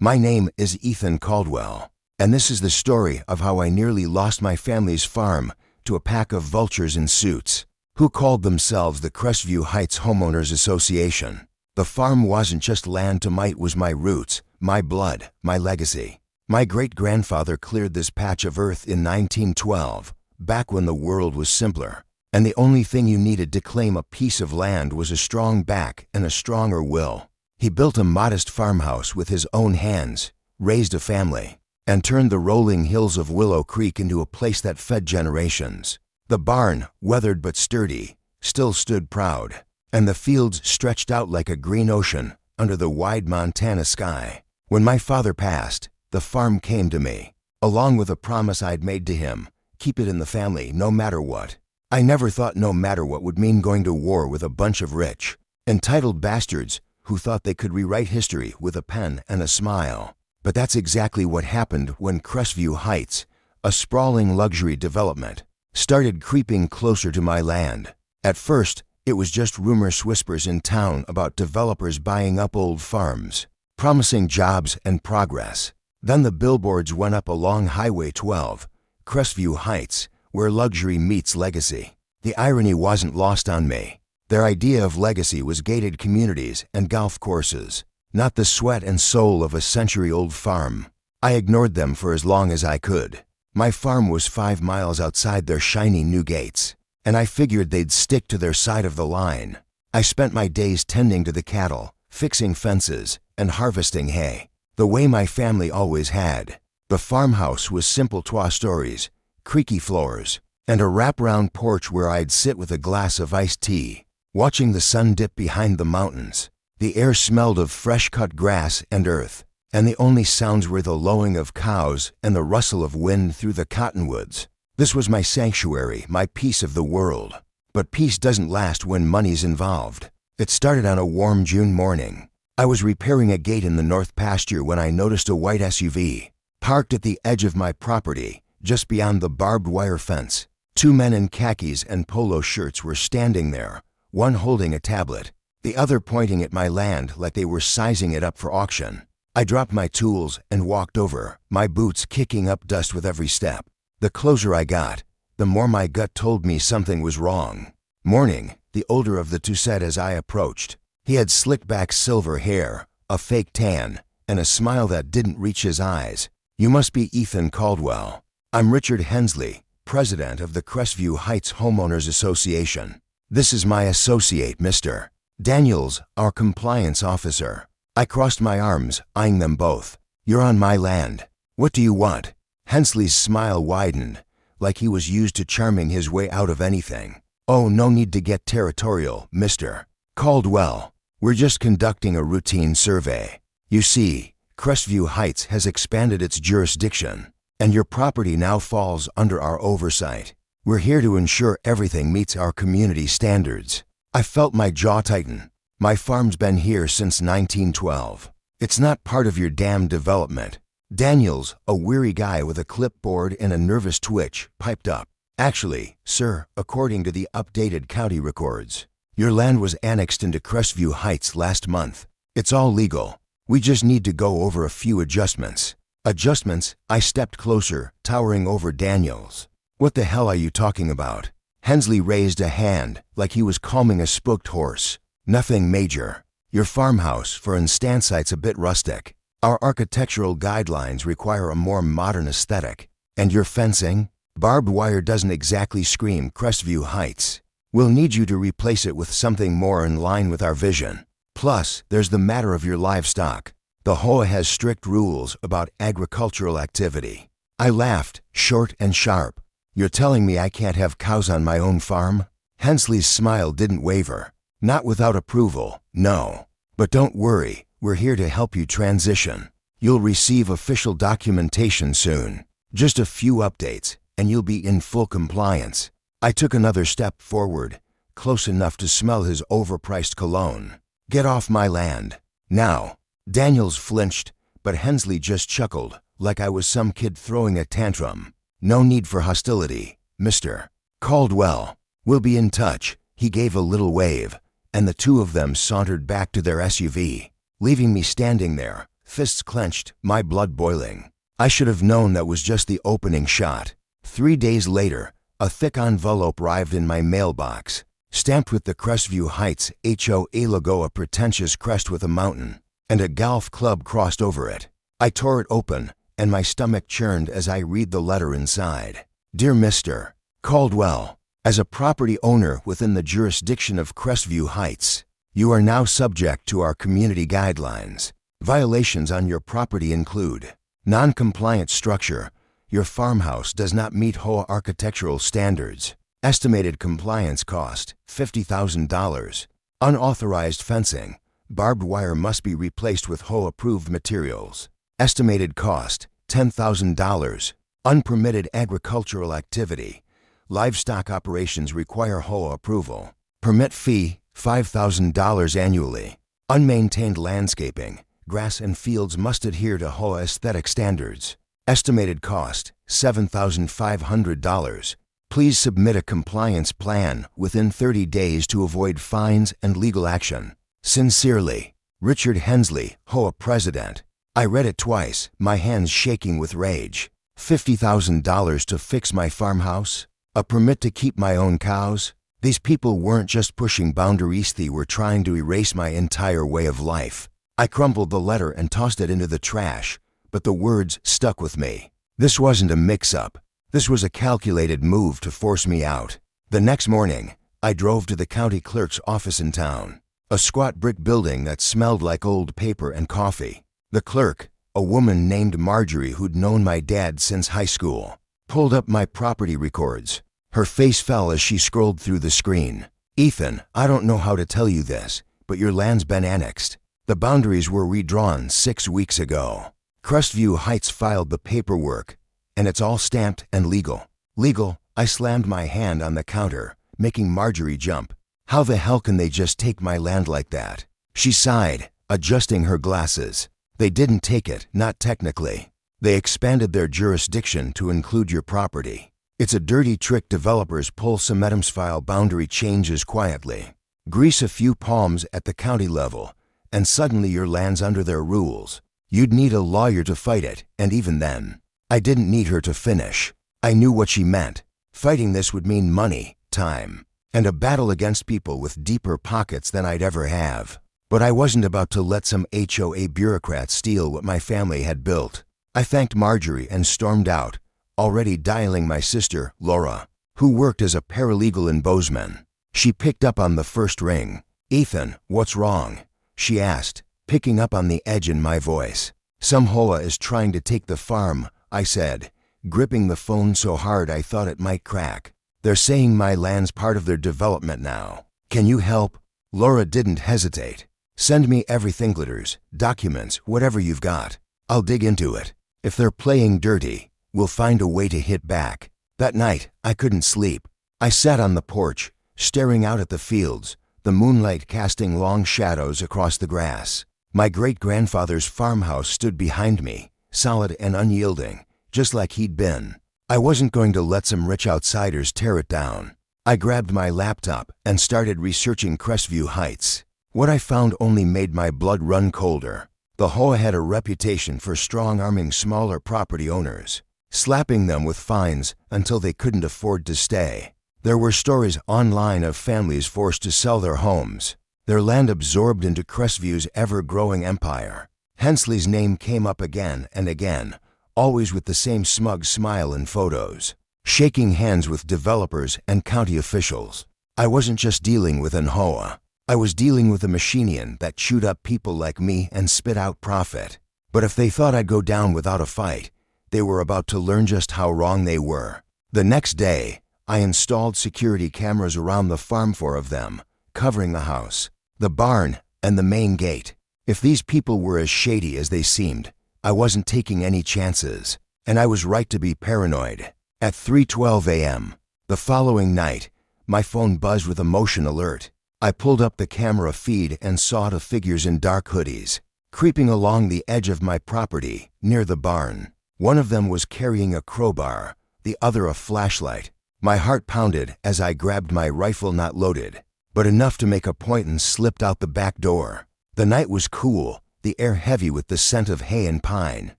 My name is Ethan Caldwell, and this is the story of how I nearly lost my family's farm to a pack of vultures in suits who called themselves the Crestview Heights Homeowners Association. The farm wasn't just land to might, was my roots, my blood, my legacy. My great-grandfather cleared this patch of earth in 1912, back when the world was simpler, and the only thing you needed to claim a piece of land was a strong back and a stronger will. He built a modest farmhouse with his own hands, raised a family, and turned the rolling hills of Willow Creek into a place that fed generations. The barn, weathered but sturdy, still stood proud, and the fields stretched out like a green ocean under the wide Montana sky. When my father passed, the farm came to me, along with a promise I'd made to him: keep it in the family no matter what. I never thought no matter what would mean going to war with a bunch of rich, entitled bastards who thought they could rewrite history with a pen and a smile. But that's exactly what happened when Crestview Heights, a sprawling luxury development, started creeping closer to my land. At first, it was just rumors, whispers in town about developers buying up old farms, promising jobs and progress. Then the billboards went up along Highway 12, Crestview Heights, where luxury meets legacy. The irony wasn't lost on me. Their idea of legacy was gated communities and golf courses, not the sweat and soul of a century-old farm. I ignored them for as long as I could. My farm was 5 miles outside their shiny new gates, and I figured they'd stick to their side of the line. I spent my days tending to the cattle, fixing fences, and harvesting hay, the way my family always had. The farmhouse was simple 2 stories, creaky floors, and a wraparound porch where I'd sit with a glass of iced tea, watching the sun dip behind the mountains. The air smelled of fresh-cut grass and earth, and the only sounds were the lowing of cows and the rustle of wind through the cottonwoods. This was my sanctuary, my piece of the world. But peace doesn't last when money's involved. It started on a warm June morning. I was repairing a gate in the north pasture when I noticed a white SUV parked at the edge of my property, just beyond the barbed wire fence. 2 men in khakis and polo shirts were standing there, one holding a tablet, the other pointing at my land like they were sizing it up for auction. I dropped my tools and walked over, my boots kicking up dust with every step. The closer I got, the more my gut told me something was wrong. "Morning," the older of the 2 said as I approached. He had slicked back silver hair, a fake tan, and a smile that didn't reach his eyes. "You must be Ethan Caldwell. I'm Richard Hensley, president of the Crestview Heights Homeowners Association. This is my associate, Mr. Daniels, our compliance officer." I crossed my arms, eyeing them both. "You're on my land. What do you want?" Hensley's smile widened, like he was used to charming his way out of anything. "Oh, no need to get territorial, Mr. Caldwell. We're just conducting a routine survey. You see, Crestview Heights has expanded its jurisdiction, and your property now falls under our oversight. We're here to ensure everything meets our community standards." I felt my jaw tighten. "My farm's been here since 1912. It's not part of your damn development." Daniels, a weary guy with a clipboard and a nervous twitch, piped up. "Actually, sir, according to the updated county records, your land was annexed into Crestview Heights last month. It's all legal. We just need to go over a few adjustments." "Adjustments?" I stepped closer, towering over Daniels. "What the hell are you talking about?" Hensley raised a hand, like he was calming a spooked horse. "Nothing major. Your farmhouse, for instance, site's a bit rustic. Our architectural guidelines require a more modern aesthetic. And your fencing? Barbed wire doesn't exactly scream Crestview Heights. We'll need you to replace it with something more in line with our vision. Plus, there's the matter of your livestock. The HOA has strict rules about agricultural activity." I laughed, short and sharp. "You're telling me I can't have cows on my own farm?" Hensley's smile didn't waver. "Not without approval, no. But don't worry, we're here to help you transition. You'll receive official documentation soon. Just a few updates, and you'll be in full compliance." I took another step forward, close enough to smell his overpriced cologne. "Get off my land. Now." Daniels flinched, but Hensley just chuckled, like I was some kid throwing a tantrum. "No need for hostility, Mr. Caldwell. We'll be in touch." He gave a little wave, and the 2 of them sauntered back to their SUV, leaving me standing there, fists clenched, my blood boiling. I should have known that was just the opening shot. 3 days later, a thick envelope arrived in my mailbox, stamped with the Crestview Heights HOA logo, a pretentious crest with a mountain, and a golf club crossed over it. I tore it open, and my stomach churned as I read the letter inside. Dear Mr. Caldwell, as a property owner within the jurisdiction of Crestview Heights, you are now subject to our community guidelines. Violations on your property include non-compliant structure. Your farmhouse does not meet HOA architectural standards. Estimated compliance cost, $50,000. Unauthorized fencing. Barbed wire must be replaced with HOA-approved materials. Estimated cost, $10,000. Unpermitted agricultural activity. Livestock operations require HOA approval. Permit fee, $5,000 annually. Unmaintained landscaping. Grass and fields must adhere to HOA aesthetic standards. Estimated cost, $7,500. Please submit a compliance plan within 30 days to avoid fines and legal action. Sincerely, Richard Hensley, HOA President. I read it twice, my hands shaking with rage. $50,000 to fix my farmhouse? A permit to keep my own cows? These people weren't just pushing boundaries, they were trying to erase my entire way of life. I crumpled the letter and tossed it into the trash, but the words stuck with me. This wasn't a mix-up. This was a calculated move to force me out. The next morning, I drove to the county clerk's office in town, a squat brick building that smelled like old paper and coffee. The clerk, a woman named Marjorie who'd known my dad since high school, pulled up my property records. Her face fell as she scrolled through the screen. Ethan, I don't know how to tell you this, but your land's been annexed. The boundaries were redrawn 6 weeks ago. Crestview Heights filed the paperwork, and it's all stamped and legal. Legal? I slammed my hand on the counter, making Marjorie jump. How the hell can they just take my land like that? She sighed, adjusting her glasses. They didn't take it, not technically. They expanded their jurisdiction to include your property. It's a dirty trick developers pull sometimes, file boundary changes quietly. Grease a few palms at the county level, and suddenly your land's under their rules. You'd need a lawyer to fight it, and even then, I didn't need her to finish. I knew what she meant. Fighting this would mean money, time, and a battle against people with deeper pockets than I'd ever have. But I wasn't about to let some HOA bureaucrat steal what my family had built. I thanked Marjorie and stormed out, already dialing my sister, Laura, who worked as a paralegal in Bozeman. She picked up on the first ring. Ethan, what's wrong? She asked, picking up on the edge in my voice. Some HOA is trying to take the farm, I said, gripping the phone so hard I thought it might crack. They're saying my land's part of their development now. Can you help? Laura didn't hesitate. Send me everything, letters, documents, whatever you've got. I'll dig into it. If they're playing dirty, we'll find a way to hit back. That night, I couldn't sleep. I sat on the porch, staring out at the fields, the moonlight casting long shadows across the grass. My great-grandfather's farmhouse stood behind me, solid and unyielding, just like he'd been. I wasn't going to let some rich outsiders tear it down. I grabbed my laptop and started researching Crestview Heights. What I found only made my blood run colder. The HOA had a reputation for strong-arming smaller property owners, slapping them with fines until they couldn't afford to stay. There were stories online of families forced to sell their homes, their land absorbed into Crestview's ever-growing empire. Hensley's name came up again and again, always with the same smug smile in photos, shaking hands with developers and county officials. I wasn't just dealing with an HOA. I was dealing with a machinian that chewed up people like me and spit out profit. But if they thought I'd go down without a fight, they were about to learn just how wrong they were. The next day, I installed security cameras around the farm, 4 of them, covering the house, the barn, and the main gate. If these people were as shady as they seemed, I wasn't taking any chances, and I was right to be paranoid. At 3:12 a.m. the following night, my phone buzzed with a motion alert. I pulled up the camera feed and saw 2 figures in dark hoodies, creeping along the edge of my property, near the barn. One of them was carrying a crowbar, the other a flashlight. My heart pounded as I grabbed my rifle, not loaded, but enough to make a point, and slipped out the back door. The night was cool, the air heavy with the scent of hay and pine.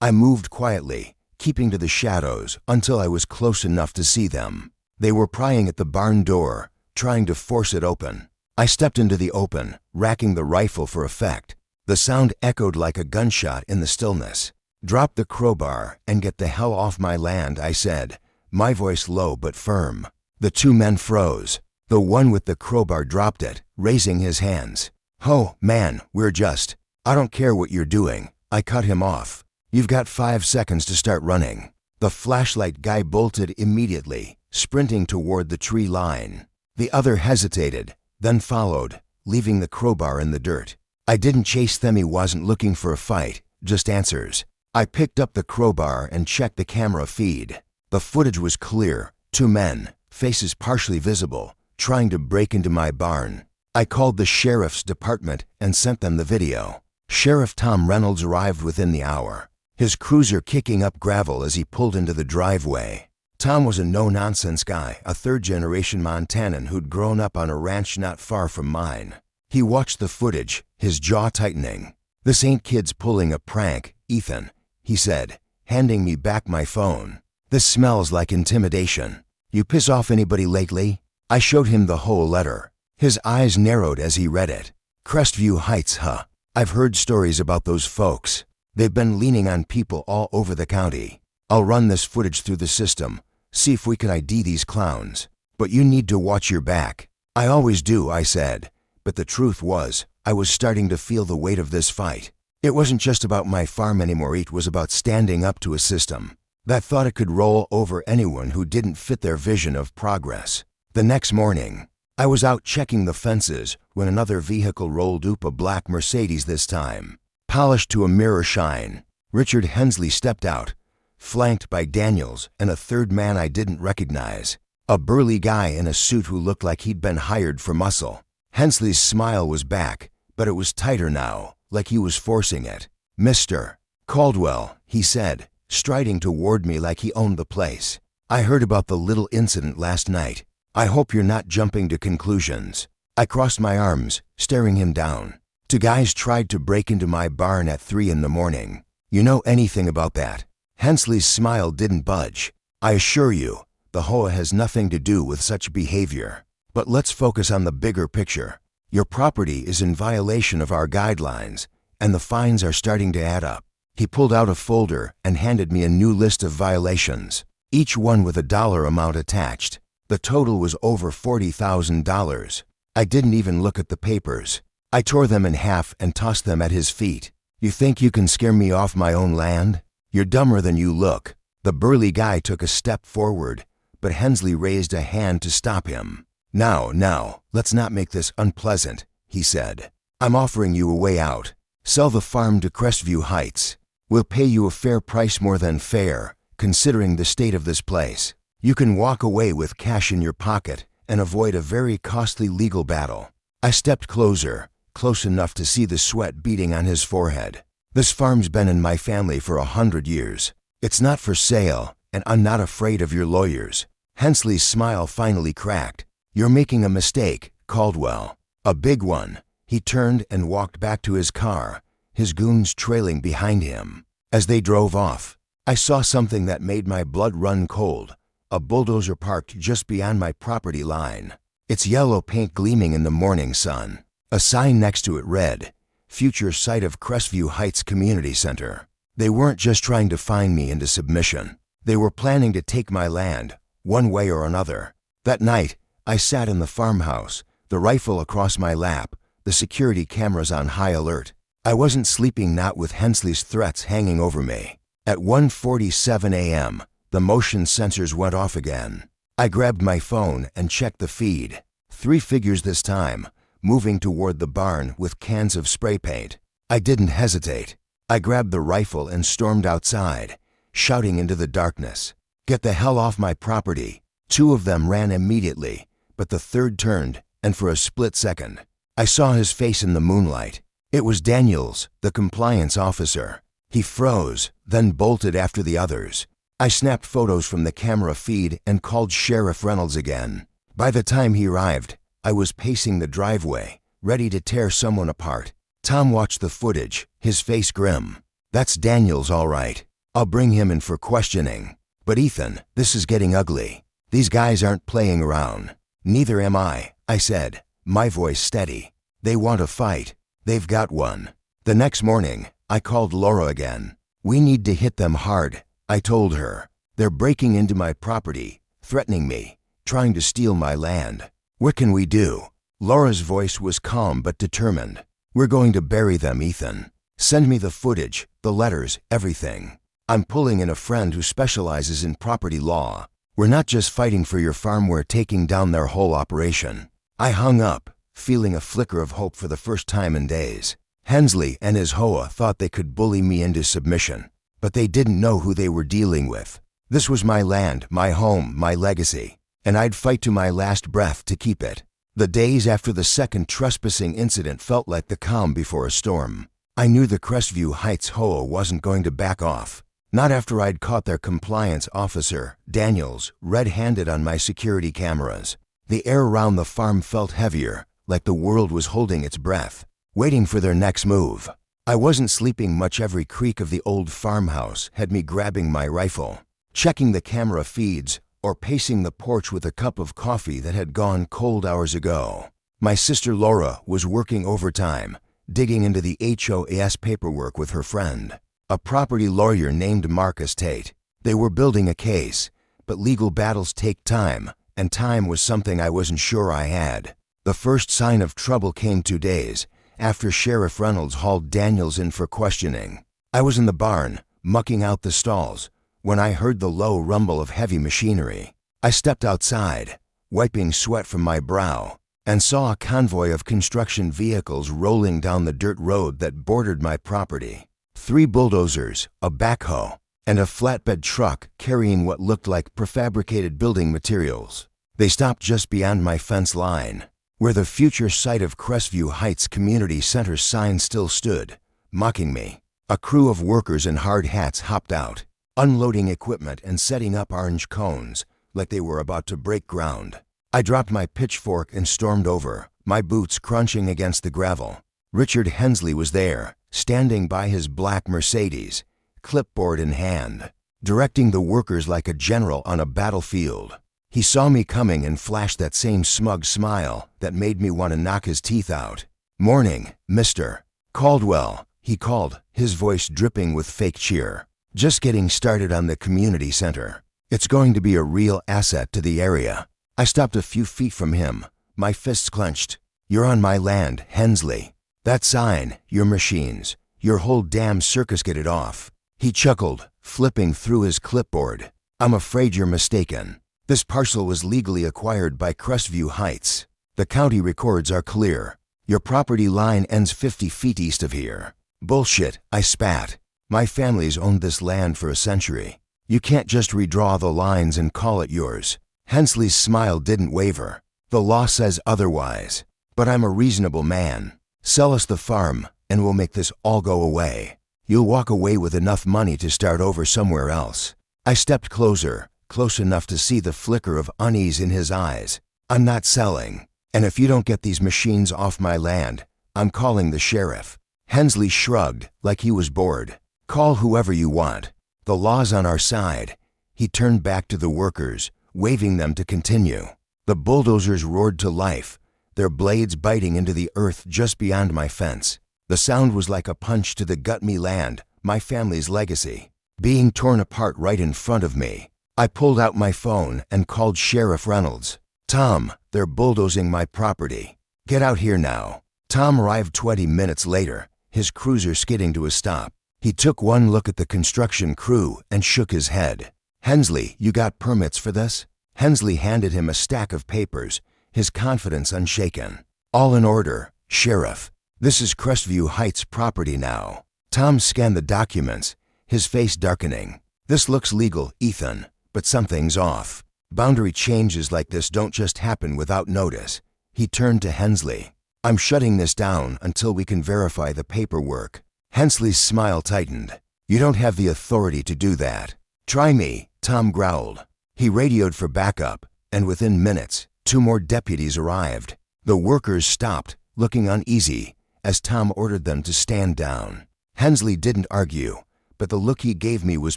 I moved quietly, keeping to the shadows until I was close enough to see them. They were prying at the barn door, trying to force it open. I stepped into the open, racking the rifle for effect. The sound echoed like a gunshot in the stillness. "Drop the crowbar and get the hell off my land," I said, my voice low but firm. The two men froze. The one with the crowbar dropped it, raising his hands. "Oh, man, I don't care what you're doing," I cut him off. "You've got 5 seconds to start running." The flashlight guy bolted immediately, sprinting toward the tree line. The other hesitated, then followed, leaving the crowbar in the dirt. I didn't chase them. He wasn't looking for a fight, just answers. I picked up the crowbar and checked the camera feed. The footage was clear. 2 men, faces partially visible, trying to break into my barn. I called the sheriff's department and sent them the video. Sheriff Tom Reynolds arrived within the hour, his cruiser kicking up gravel as he pulled into the driveway. Tom was a no-nonsense guy, a third-generation Montanan who'd grown up on a ranch not far from mine. He watched the footage, his jaw tightening. "This ain't kids pulling a prank, Ethan," he said, handing me back my phone. "This smells like intimidation. You piss off anybody lately?" I showed him the whole letter. His eyes narrowed as he read it. "Crestview Heights, huh? I've heard stories about those folks. They've been leaning on people all over the county. I'll run this footage through the system, see if we can ID these clowns. But you need to watch your back." "I always do," I said. But the truth was, I was starting to feel the weight of this fight. It wasn't just about my farm anymore. It was about standing up to a system that thought it could roll over anyone who didn't fit their vision of progress. The next morning, I was out checking the fences when another vehicle rolled up, a black Mercedes this time, polished to a mirror shine. Richard Hensley stepped out, flanked by Daniels and a third man I didn't recognize, a burly guy in a suit who looked like he'd been hired for muscle. Hensley's smile was back, but it was tighter now, like he was forcing it. "Mr. Caldwell," he said, striding toward me like he owned the place. "I heard about the little incident last night. I hope you're not jumping to conclusions." I crossed my arms, staring him down. "2 guys tried to break into my barn at 3 in the morning. You know anything about that?" Hensley's smile didn't budge. "I assure you, the HOA has nothing to do with such behavior. But let's focus on the bigger picture. Your property is in violation of our guidelines, and the fines are starting to add up." He pulled out a folder and handed me a new list of violations, each one with a dollar amount attached. The total was over $40,000. I didn't even look at the papers. I tore them in half and tossed them at his feet. "You think you can scare me off my own land? You're dumber than you look." The burly guy took a step forward, but Hensley raised a hand to stop him. Now, let's not make this unpleasant," he said. "I'm offering you a way out. Sell the farm to Crestview Heights. We'll pay you a fair price, more than fair, considering the state of this place. You can walk away with cash in your pocket and avoid a very costly legal battle." I stepped closer, close enough to see the sweat beading on his forehead. "This farm's been in my family for 100 years. It's not for sale, and I'm not afraid of your lawyers." Hensley's smile finally cracked. "You're making a mistake, Caldwell. A big one." He turned and walked back to his car, his goons trailing behind him. As they drove off, I saw something that made my blood run cold. A bulldozer parked just beyond my property line, its yellow paint gleaming in the morning sun. A sign next to it read, "Future site of Crestview Heights Community Center." They weren't just trying to find me into submission. They were planning to take my land, one way or another. That night, I sat in the farmhouse, the rifle across my lap, the security cameras on high alert. I wasn't sleeping, not with Hensley's threats hanging over me. At 1:47 a.m., the motion sensors went off again. I grabbed my phone and checked the feed. 3 figures this time, moving toward the barn with cans of spray paint. I didn't hesitate. I grabbed the rifle and stormed outside, shouting into the darkness, "Get the hell off my property!" 2 of them ran immediately, but the third turned, and for a split second, I saw his face in the moonlight. It was Daniels, the compliance officer. He froze, then bolted after the others. I snapped photos from the camera feed and called Sheriff Reynolds again. By the time he arrived, I was pacing the driveway, ready to tear someone apart. Tom watched the footage, his face grim. That's Daniels, all right. I'll bring him in for questioning. But Ethan, this is getting ugly. These guys aren't playing around. Neither am I said, my voice steady. They want a fight. They've got one. The next morning, I called Laura again. We need to hit them hard, I told her. They're breaking into my property, threatening me, trying to steal my land. What can we do? Laura's voice was calm but determined. We're going to bury them, Ethan. Send me the footage, the letters, everything. I'm pulling in a friend who specializes in property law. We're not just fighting for your farm, we're taking down their whole operation. I hung up, feeling a flicker of hope for the first time in days. Hensley and his HOA thought they could bully me into submission, but they didn't know who they were dealing with. This was my land, my home, my legacy, and I'd fight to my last breath to keep it. The days after the second trespassing incident felt like the calm before a storm. I knew the Crestview Heights HOA wasn't going to back off. Not after I'd caught their compliance officer, Daniels, red-handed on my security cameras. The air around the farm felt heavier, like the world was holding its breath, waiting for their next move. I wasn't sleeping much. Every creak of the old farmhouse had me grabbing my rifle, checking the camera feeds, or pacing the porch with a cup of coffee that had gone cold hours ago. My sister Laura was working overtime, digging into the HOAs paperwork with her friend, a property lawyer named Marcus Tate. They were building a case, but legal battles take time, and time was something I wasn't sure I had. The first sign of trouble came 2 days after Sheriff Reynolds hauled Daniels in for questioning. I was in the barn, mucking out the stalls, when I heard the low rumble of heavy machinery. I stepped outside, wiping sweat from my brow, and saw a convoy of construction vehicles rolling down the dirt road that bordered my property. 3 bulldozers, a backhoe, and a flatbed truck carrying what looked like prefabricated building materials. They stopped just beyond my fence line, where the future site of Crestview Heights Community Center sign still stood, mocking me. A crew of workers in hard hats hopped out, unloading equipment and setting up orange cones like they were about to break ground. I dropped my pitchfork and stormed over, my boots crunching against the gravel. Richard Hensley was there, standing by his black Mercedes, clipboard in hand, directing the workers like a general on a battlefield. He saw me coming and flashed that same smug smile that made me want to knock his teeth out. "Morning, Mr. Caldwell," he called, his voice dripping with fake cheer. "Just getting started on the community center. It's going to be a real asset to the area." I stopped a few feet from him, my fists clenched. "You're on my land, Hensley. That sign, your machines, your whole damn circus, get it off." He chuckled, flipping through his clipboard. "I'm afraid you're mistaken. This parcel was legally acquired by Crestview Heights. The county records are clear. Your property line ends 50 feet east of here." "Bullshit," I spat. "My family's owned this land for a century. You can't just redraw the lines and call it yours." Hensley's smile didn't waver. "The law says otherwise. But I'm a reasonable man. Sell us the farm, and we'll make this all go away. You'll walk away with enough money to start over somewhere else." I stepped closer, close enough to see the flicker of unease in his eyes. "I'm not selling. And if you don't get these machines off my land, I'm calling the sheriff." Hensley shrugged, like he was bored. "Call whoever you want. The law's on our side." He turned back to the workers, waving them to continue. The bulldozers roared to life, their blades biting into the earth just beyond my fence. The sound was like a punch to the gut. Me land, my family's legacy, being torn apart right in front of me. I pulled out my phone and called Sheriff Reynolds. "Tom, they're bulldozing my property. Get out here now." Tom arrived 20 minutes later, his cruiser skidding to a stop. He took one look at the construction crew and shook his head. "Hensley, you got permits for this?" Hensley handed him a stack of papers, his confidence unshaken. "All in order, Sheriff. This is Crestview Heights property now." Tom scanned the documents, his face darkening. "This looks legal, Ethan, but something's off. Boundary changes like this don't just happen without notice." He turned to Hensley. "I'm shutting this down until we can verify the paperwork." Hensley's smile tightened. "You don't have the authority to do that." "Try me," Tom growled. He radioed for backup, and within minutes, 2 more deputies arrived. The workers stopped, looking uneasy, as Tom ordered them to stand down. Hensley didn't argue, but the look he gave me was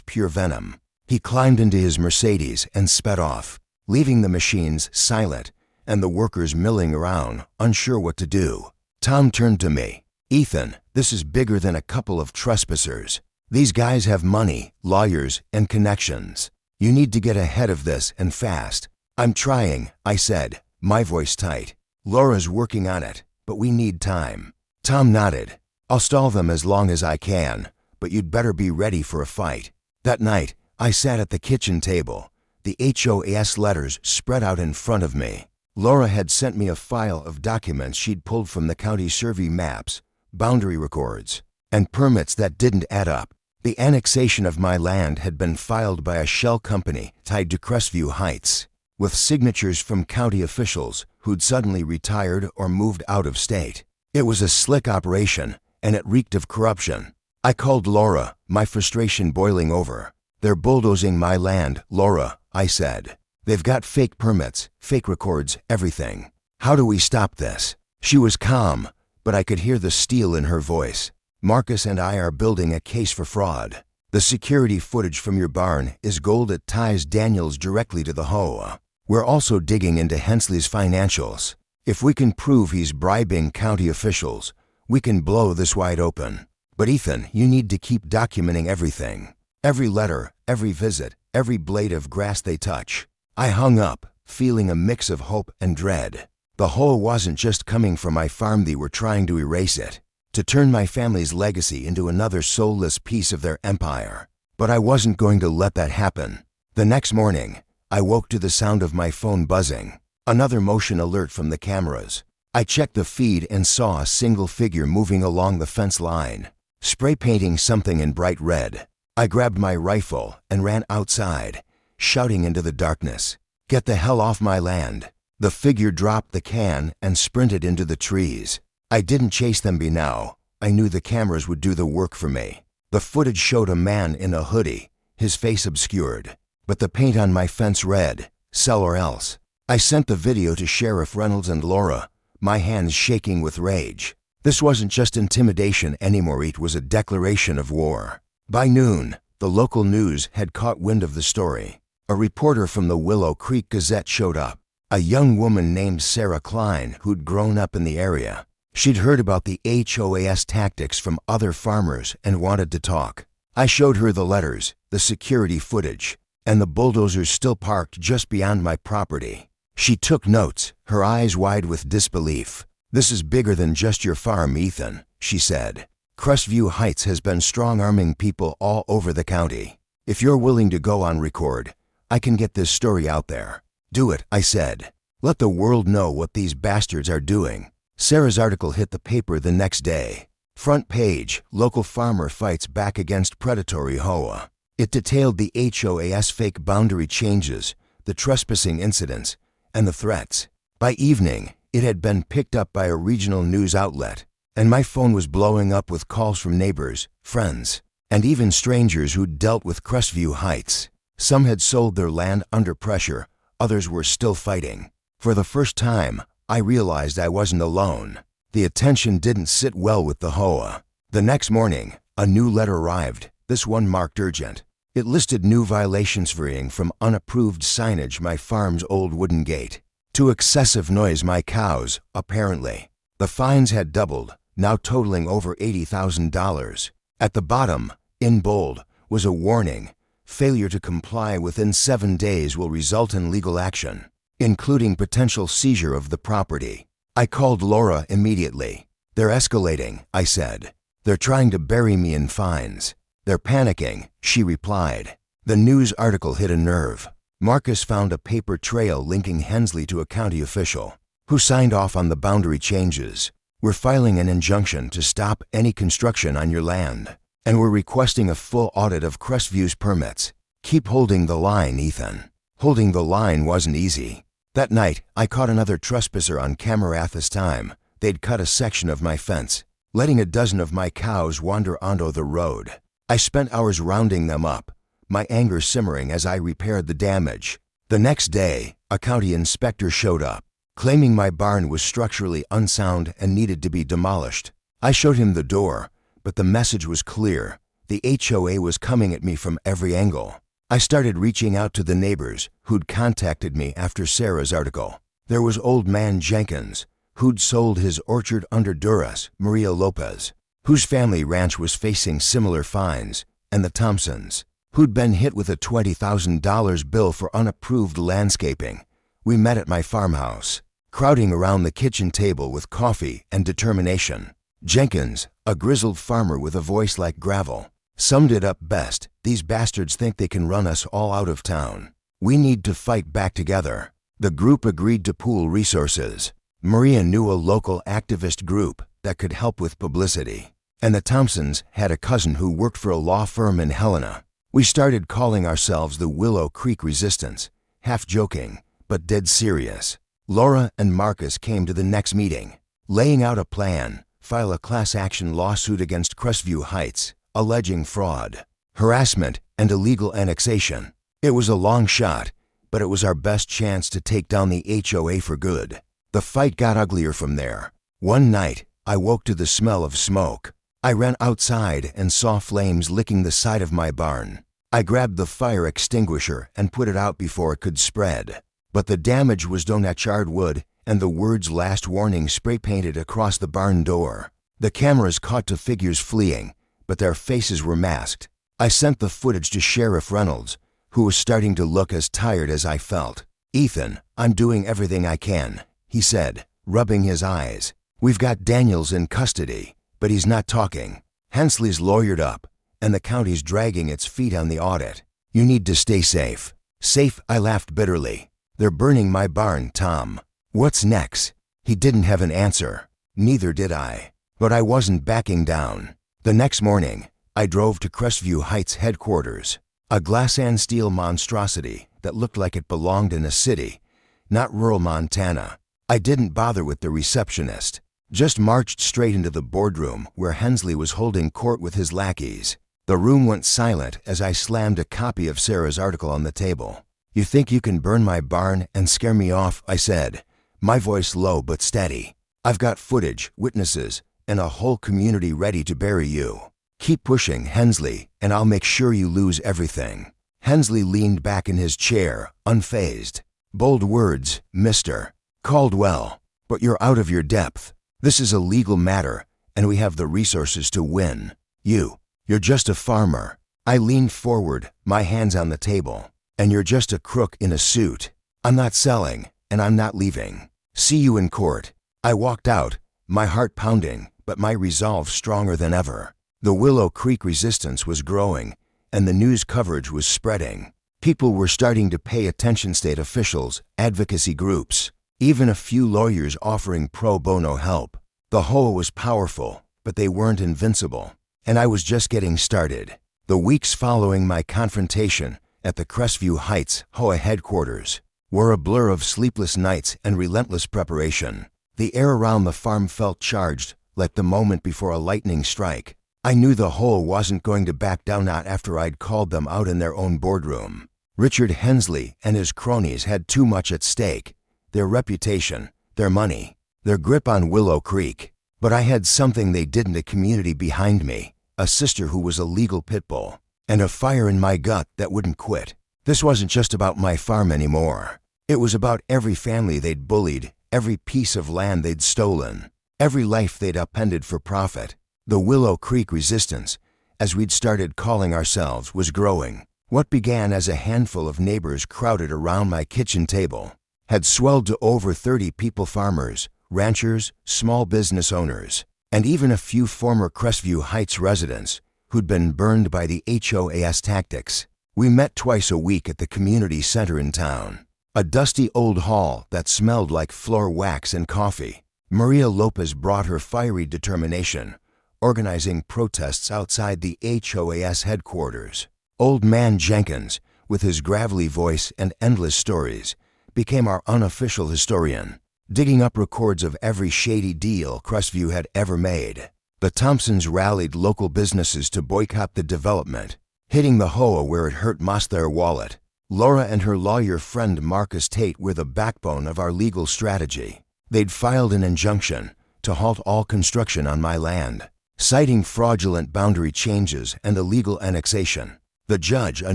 pure venom. He climbed into his Mercedes and sped off, leaving the machines silent and the workers milling around, unsure what to do. Tom turned to me. "Ethan, this is bigger than a couple of trespassers. These guys have money, lawyers, and connections. You need to get ahead of this and fast." "I'm trying," I said, my voice tight. "Laura's working on it, but we need time." Tom nodded. "I'll stall them as long as I can, but you'd better be ready for a fight." That night, I sat at the kitchen table, the HOAs letters spread out in front of me. Laura had sent me a file of documents she'd pulled from the county survey maps, boundary records, and permits that didn't add up. The annexation of my land had been filed by a shell company tied to Crestview Heights, with signatures from county officials who'd suddenly retired or moved out of state. It was a slick operation, and it reeked of corruption. I called Laura, my frustration boiling over. "They're bulldozing my land, Laura," I said. "They've got fake permits, fake records, everything. How do we stop this?" She was calm, but I could hear the steel in her voice. "Marcus and I are building a case for fraud. The security footage from your barn is gold that ties Daniels directly to the HOA. We're also digging into Hensley's financials. If we can prove he's bribing county officials, we can blow this wide open. But Ethan, you need to keep documenting everything. Every letter, every visit, every blade of grass they touch." I hung up, feeling a mix of hope and dread. The HOA wasn't just coming for my farm, they were trying to erase it, to turn my family's legacy into another soulless piece of their empire. But I wasn't going to let that happen. The next morning, I woke to the sound of my phone buzzing. Another motion alert from the cameras. I checked the feed and saw a single figure moving along the fence line, spray painting something in bright red. I grabbed my rifle and ran outside, shouting into the darkness, "Get the hell off my land." The figure dropped the can and sprinted into the trees. I didn't chase them by now. I knew the cameras would do the work for me. The footage showed a man in a hoodie, his face obscured, but the paint on my fence read, "Sell or else." I sent the video to Sheriff Reynolds and Laura, my hands shaking with rage. This wasn't just intimidation anymore, it was a declaration of war. By noon, the local news had caught wind of the story. A reporter from the Willow Creek Gazette showed up, a young woman named Sarah Klein who'd grown up in the area. She'd heard about the HOAS tactics from other farmers and wanted to talk. I showed her the letters, the security footage, and the bulldozers still parked just beyond my property. She took notes, her eyes wide with disbelief. "This is bigger than just your farm, Ethan," she said. "Crestview Heights has been strong-arming people all over the county. If you're willing to go on record, I can get this story out there." "Do it," I said. "Let the world know what these bastards are doing." Sarah's article hit the paper the next day. Front page, local farmer fights back against predatory HOA. It detailed the HOAS fake boundary changes, the trespassing incidents, and the threats. By evening, it had been picked up by a regional news outlet, and my phone was blowing up with calls from neighbors, friends, and even strangers who'd dealt with Crestview Heights. Some had sold their land under pressure, others were still fighting. For the first time, I realized I wasn't alone. The attention didn't sit well with the HOA. The next morning, a new letter arrived, this one marked urgent. It listed new violations varying from unapproved signage my farm's old wooden gate, to excessive noise my cows, apparently. The fines had doubled, now totaling over $80,000. At the bottom, in bold, was a warning. Failure to comply within 7 days will result in legal action, including potential seizure of the property. I called Laura immediately. "They're escalating," I said. "They're trying to bury me in fines." "They're panicking," she replied. The news article hit a nerve. Marcus found a paper trail linking Hensley to a county official, who signed off on the boundary changes. "We're filing an injunction to stop any construction on your land, and we're requesting a full audit of Crestview's permits. Keep holding the line, Ethan." Holding the line wasn't easy. That night, I caught another trespasser on camera at this time. They'd cut a section of my fence, letting a dozen of my cows wander onto the road. I spent hours rounding them up, my anger simmering as I repaired the damage. The next day, a county inspector showed up, claiming my barn was structurally unsound and needed to be demolished. I showed him the door, but the message was clear. The HOA was coming at me from every angle. I started reaching out to the neighbors who'd contacted me after Sarah's article. There was old man Jenkins, who'd sold his orchard under Duras, Maria Lopez, whose family ranch was facing similar fines, and the Thompsons, who'd been hit with a $20,000 bill for unapproved landscaping. We met at my farmhouse, crowding around the kitchen table with coffee and determination. Jenkins, a grizzled farmer with a voice like gravel, summed it up best. These bastards think they can run us all out of town. We need to fight back together. The group agreed to pool resources. Maria knew a local activist group that could help with publicity, and the Thompsons had a cousin who worked for a law firm in Helena. We started calling ourselves the Willow Creek Resistance, half joking, but dead serious. Laura and Marcus came to the next meeting, laying out a plan: file a class action lawsuit against Crestview Heights, alleging fraud, harassment, and illegal annexation. It was a long shot, but it was our best chance to take down the HOA for good. The fight got uglier from there. One night, I woke to the smell of smoke. I ran outside and saw flames licking the side of my barn. I grabbed the fire extinguisher and put it out before it could spread. But the damage was done at charred wood, and the words "last warning" spray-painted across the barn door. The cameras caught the figures fleeing, but their faces were masked. I sent the footage to Sheriff Reynolds, who was starting to look as tired as I felt. "Ethan, I'm doing everything I can," he said, rubbing his eyes. "We've got Daniels in custody, but he's not talking. Hensley's lawyered up, and the county's dragging its feet on the audit. You need to stay safe." "Safe?" I laughed bitterly. "They're burning my barn, Tom. What's next?" He didn't have an answer. Neither did I. But I wasn't backing down. The next morning, I drove to Crestview Heights headquarters, a glass and steel monstrosity that looked like it belonged in a city, not rural Montana. I didn't bother with the receptionist, just marched straight into the boardroom where Hensley was holding court with his lackeys. The room went silent as I slammed a copy of Sarah's article on the table. "You think you can burn my barn and scare me off?" I said, my voice low but steady. "I've got footage, witnesses, and a whole community ready to bury you. Keep pushing, Hensley, and I'll make sure you lose everything." Hensley leaned back in his chair, unfazed. "Bold words, Mr. Caldwell, but you're out of your depth. This is a legal matter, and we have the resources to win. You're just a farmer." I leaned forward, my hands on the table. "And you're just a crook in a suit. I'm not selling, and I'm not leaving. See you in court." I walked out, my heart pounding, but my resolve stronger than ever. The Willow Creek Resistance was growing, and the news coverage was spreading. People were starting to pay attention: state officials, advocacy groups, even a few lawyers offering pro bono help. The HOA was powerful, but they weren't invincible, and I was just getting started. The weeks following my confrontation at the Crestview Heights HOA headquarters were a blur of sleepless nights and relentless preparation. The air around the farm felt charged, like the moment before a lightning strike. I knew the HOA wasn't going to back down, not after I'd called them out in their own boardroom. Richard Hensley and his cronies had too much at stake: their reputation, their money, their grip on Willow Creek. But I had something they didn't: a community behind me, a sister who was a legal pit bull, and a fire in my gut that wouldn't quit. This wasn't just about my farm anymore. It was about every family they'd bullied, every piece of land they'd stolen, every life they'd upended for profit. The Willow Creek Resistance, as we'd started calling ourselves, was growing. What began as a handful of neighbors crowded around my kitchen table had swelled to over 30 people: farmers, ranchers, small business owners, and even a few former Crestview Heights residents who'd been burned by the HOAs tactics. We met twice a week at the community center in town, a dusty old hall that smelled like floor wax and coffee. Maria Lopez brought her fiery determination, organizing protests outside the HOAs headquarters. Old man Jenkins, with his gravelly voice and endless stories, became our unofficial historian, digging up records of every shady deal Crestview had ever made. The Thompsons rallied local businesses to boycott the development, hitting the HOA where it hurt most their wallet. Laura and her lawyer friend Marcus Tate were the backbone of our legal strategy. They'd filed an injunction to halt all construction on my land, citing fraudulent boundary changes and illegal annexation. The judge, a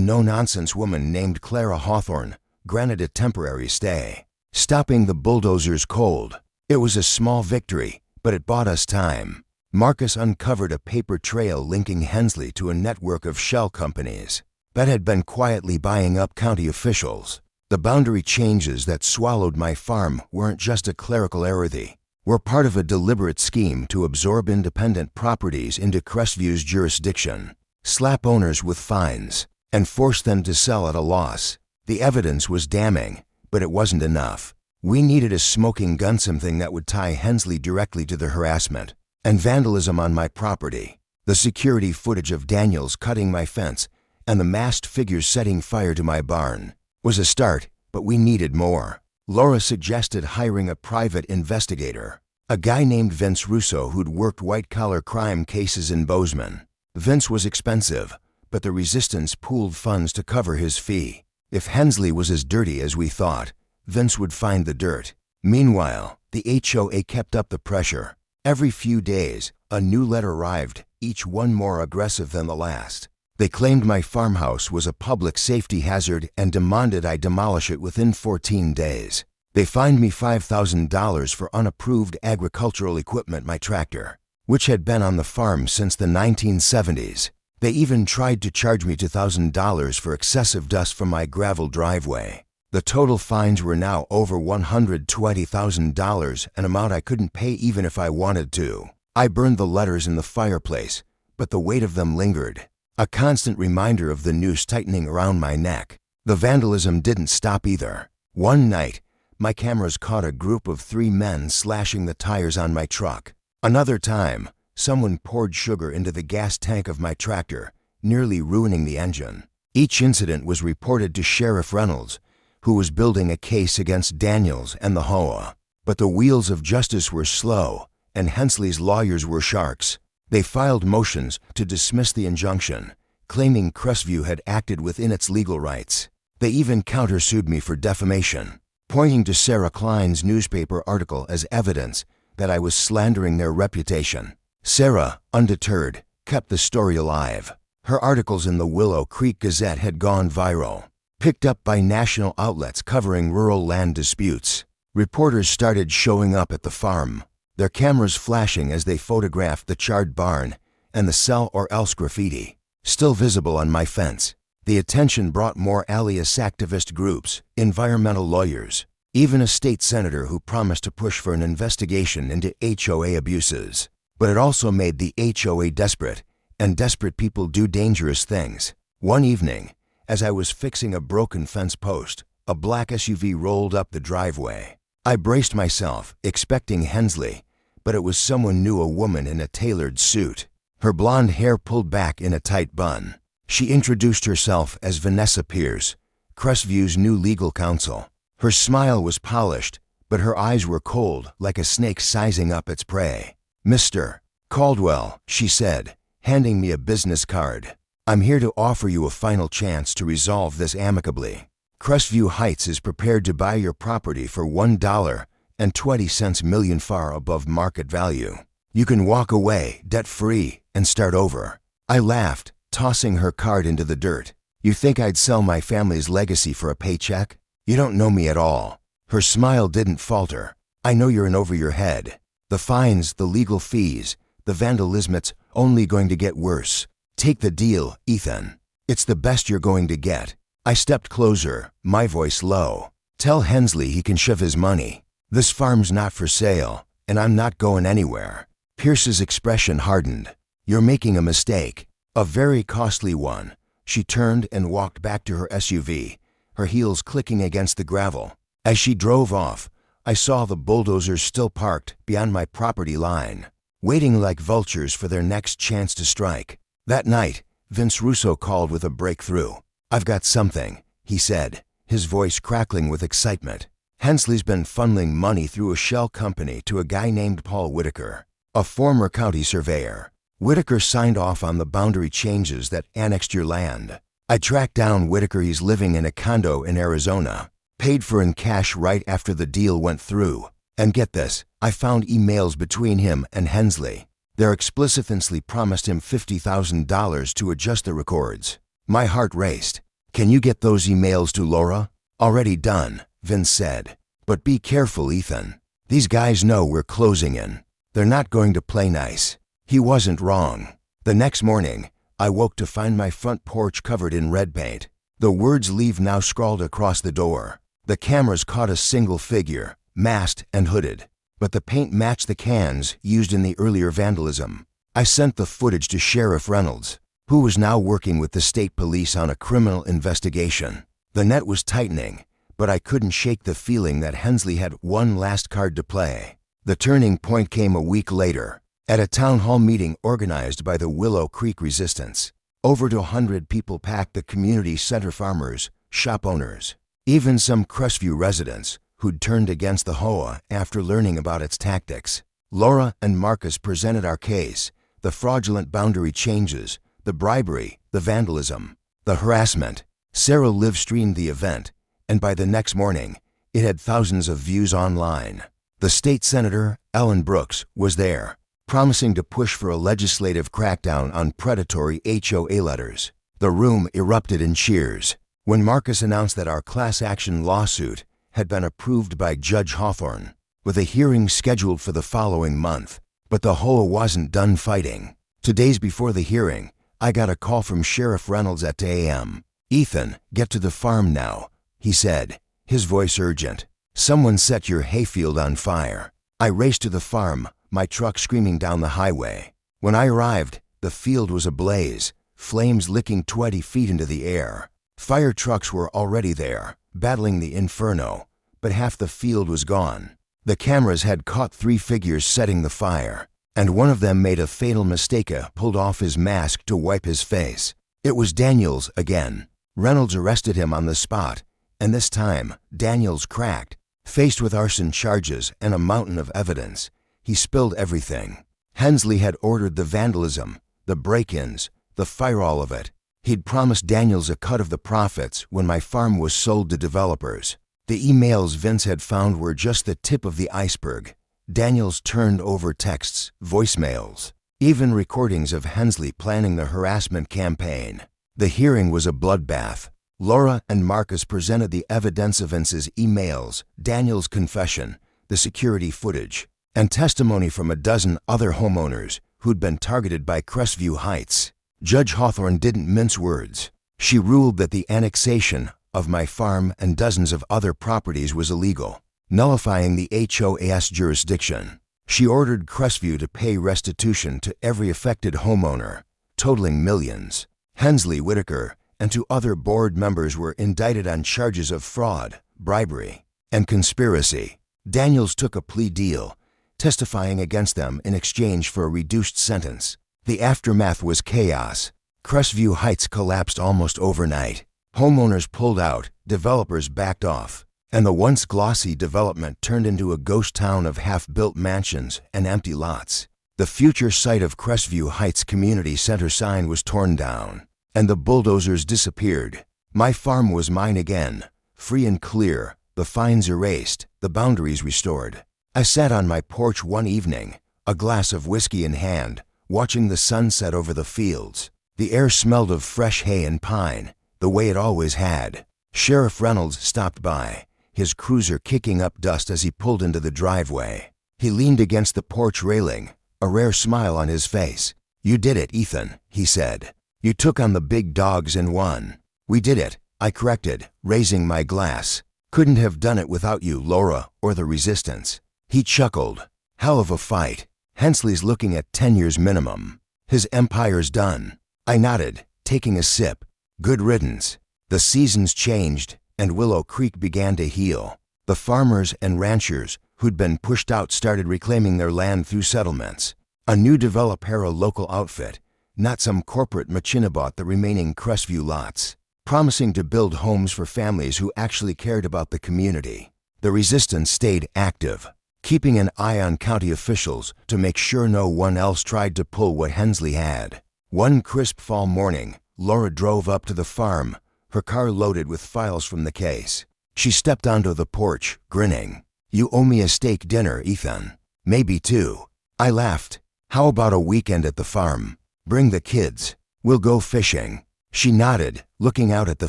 no-nonsense woman named Clara Hawthorne, granted a temporary stay, stopping the bulldozers cold. It was a small victory, but it bought us time. Marcus uncovered a paper trail linking Hensley to a network of shell companies that had been quietly buying up county officials. The boundary changes that swallowed my farm weren't just a clerical error. They were part of a deliberate scheme to absorb independent properties into Crestview's jurisdiction, slap owners with fines, and force them to sell at a loss. The evidence was damning, but it wasn't enough. We needed a smoking gun, something that would tie Hensley directly to the harassment and vandalism on my property. The security footage of Daniels cutting my fence and the masked figures setting fire to my barn was a start, but we needed more. Laura suggested hiring a private investigator, a guy named Vince Russo who'd worked white-collar crime cases in Bozeman. Vince was expensive, but the resistance pooled funds to cover his fee. If Hensley was as dirty as we thought, Vince would find the dirt. Meanwhile, the HOA kept up the pressure. Every few days, a new letter arrived, each one more aggressive than the last. They claimed my farmhouse was a public safety hazard and demanded I demolish it within 14 days. They fined me $5,000 for unapproved agricultural equipment, my tractor, which had been on the farm since the 1970s. They even tried to charge me $2,000 for excessive dust from my gravel driveway. The total fines were now over $120,000, an amount I couldn't pay even if I wanted to. I burned the letters in the fireplace, but the weight of them lingered, a constant reminder of the noose tightening around my neck. The vandalism didn't stop either. One night, my cameras caught a group of 3 men slashing the tires on my truck. Another time, someone poured sugar into the gas tank of my tractor, nearly ruining the engine. Each incident was reported to Sheriff Reynolds, who was building a case against Daniels and the HOA. But the wheels of justice were slow, and Hensley's lawyers were sharks. They filed motions to dismiss the injunction, claiming Crestview had acted within its legal rights. They even countersued me for defamation, pointing to Sarah Klein's newspaper article as evidence that I was slandering their reputation. Sarah, undeterred, kept the story alive. Her articles in the Willow Creek Gazette had gone viral, picked up by national outlets covering rural land disputes. Reporters started showing up at the farm, their cameras flashing as they photographed the charred barn and the "sell or else" graffiti, still visible on my fence. The attention brought more alias activist groups, environmental lawyers, even a state senator who promised to push for an investigation into HOA abuses. But it also made the HOA desperate, and desperate people do dangerous things. One evening, as I was fixing a broken fence post, a black SUV rolled up the driveway. I braced myself, expecting Hensley, but it was someone new, a woman in a tailored suit, her blonde hair pulled back in a tight bun. She introduced herself as Vanessa Pierce, Crestview's new legal counsel. Her smile was polished, but her eyes were cold, like a snake sizing up its prey. "Mr. Caldwell," she said, handing me a business card. "I'm here to offer you a final chance to resolve this amicably. Crestview Heights is prepared to buy your property for $1.20 million, far above market value. You can walk away, debt-free, and start over." I laughed, tossing her card into the dirt. "You think I'd sell my family's legacy for a paycheck? You don't know me at all." Her smile didn't falter. "I know you're in over your head. The fines, the legal fees, the vandalism, it's only going to get worse. Take the deal, Ethan. It's the best you're going to get." I stepped closer, my voice low. "Tell Hensley he can shove his money. This farm's not for sale, and I'm not going anywhere." Pierce's expression hardened. "You're making a mistake, a very costly one." She turned and walked back to her SUV, her heels clicking against the gravel. As she drove off, I saw the bulldozers still parked beyond my property line, waiting like vultures for their next chance to strike. That night, Vince Russo called with a breakthrough. "I've got something," he said, his voice crackling with excitement. "Hensley's been funneling money through a shell company to a guy named Paul Whitaker, a former county surveyor. Whitaker signed off on the boundary changes that annexed your land. I tracked down Whitaker. He's living in a condo in Arizona, paid for in cash right after the deal went through. And get this, I found emails between him and Hensley. They explicitly promised him $50,000 to adjust the records. My heart raced. Can you get those emails to Laura? Already done, Vince said. But be careful, Ethan. These guys know we're closing in. They're not going to play nice. He wasn't wrong. The next morning, I woke to find my front porch covered in red paint. The words "Leave Now" scrawled across the door. The cameras caught a single figure, masked and hooded, but the paint matched the cans used in the earlier vandalism. I sent the footage to Sheriff Reynolds, who was now working with the state police on a criminal investigation. The net was tightening, but I couldn't shake the feeling that Hensley had one last card to play. The turning point came a week later, at a town hall meeting organized by the Willow Creek Resistance. Over 100 people packed the community center, farmers, shop owners, even some Crestview residents who'd turned against the HOA after learning about its tactics. Laura and Marcus presented our case: the fraudulent boundary changes, the bribery, the vandalism, the harassment. Sarah live-streamed the event, and by the next morning, it had thousands of views online. The state senator, Ellen Brooks, was there, promising to push for a legislative crackdown on predatory HOA letters. The room erupted in cheers when Marcus announced that our class action lawsuit had been approved by Judge Hawthorne, with a hearing scheduled for the following month. But the HOA wasn't done fighting. 2 days before the hearing, I got a call from Sheriff Reynolds at 2 a.m. "Ethan, get to the farm now," he said, his voice urgent. "Someone set your hayfield on fire." I raced to the farm, my truck screaming down the highway. When I arrived, the field was ablaze, flames licking 20 feet into the air. Fire trucks were already there, battling the inferno, but half the field was gone. The cameras had caught 3 figures setting the fire, and one of them made a fatal mistake, pulled off his mask to wipe his face. It was Daniels again. Reynolds arrested him on the spot, and this time, Daniels cracked. Faced with arson charges and a mountain of evidence, he spilled everything. Hensley had ordered the vandalism, the break-ins, the fire, all of it. He'd promised Daniels a cut of the profits when my farm was sold to developers. The emails Vince had found were just the tip of the iceberg. Daniels turned over texts, voicemails, even recordings of Hensley planning the harassment campaign. The hearing was a bloodbath. Laura and Marcus presented the evidence of Vince's emails, Daniels' confession, the security footage, and testimony from a dozen other homeowners who'd been targeted by Crestview Heights. Judge Hawthorne didn't mince words. She ruled that the annexation of my farm and dozens of other properties was illegal, nullifying the HOA's jurisdiction. She ordered Crestview to pay restitution to every affected homeowner, totaling millions. Hensley, Whitaker, and 2 other board members were indicted on charges of fraud, bribery, and conspiracy. Daniels took a plea deal, testifying against them in exchange for a reduced sentence. The aftermath was chaos. Crestview Heights collapsed almost overnight. Homeowners pulled out, developers backed off, and the once glossy development turned into a ghost town of half-built mansions and empty lots. The future site of Crestview Heights Community Center sign was torn down, and the bulldozers disappeared. My farm was mine again, free and clear, the fines erased, the boundaries restored. I sat on my porch one evening, a glass of whiskey in hand, watching the sunset over the fields. The air smelled of fresh hay and pine, the way it always had. Sheriff Reynolds stopped by, his cruiser kicking up dust as he pulled into the driveway. He leaned against the porch railing, a rare smile on his face. "You did it, Ethan," he said. "You took on the big dogs and won." "We did it," I corrected, raising my glass. "Couldn't have done it without you, Laura, or the resistance." He chuckled. "Hell of a fight. Hensley's looking at 10 years minimum. His empire's done." I nodded, taking a sip. Good riddance. The seasons changed, and Willow Creek began to heal. The farmers and ranchers who'd been pushed out started reclaiming their land through settlements. A new developer, a local outfit, not some corporate machina, bought the remaining Crestview lots, promising to build homes for families who actually cared about the community. The resistance stayed active, keeping an eye on county officials to make sure no one else tried to pull what Hensley had. One crisp fall morning, Laura drove up to the farm, her car loaded with files from the case. She stepped onto the porch, grinning. You owe me a steak dinner, Ethan. Maybe two. I laughed. How about a weekend at the farm? Bring the kids. We'll go fishing. She nodded, looking out at the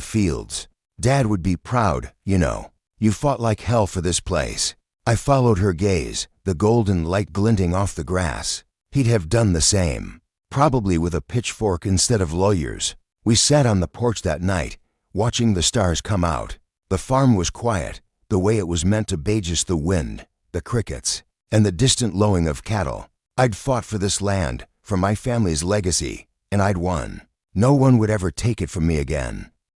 fields. Dad would be proud, you know. You fought like hell for this place. I followed her gaze, the golden light glinting off the grass. He'd have done the same. Probably with a pitchfork instead of lawyers. We sat on the porch that night, watching the stars come out. The farm was quiet, the way it was meant to be, just the wind, the crickets, and the distant lowing of cattle. I'd fought for this land, for my family's legacy, and I'd won. No one would ever take it from me again.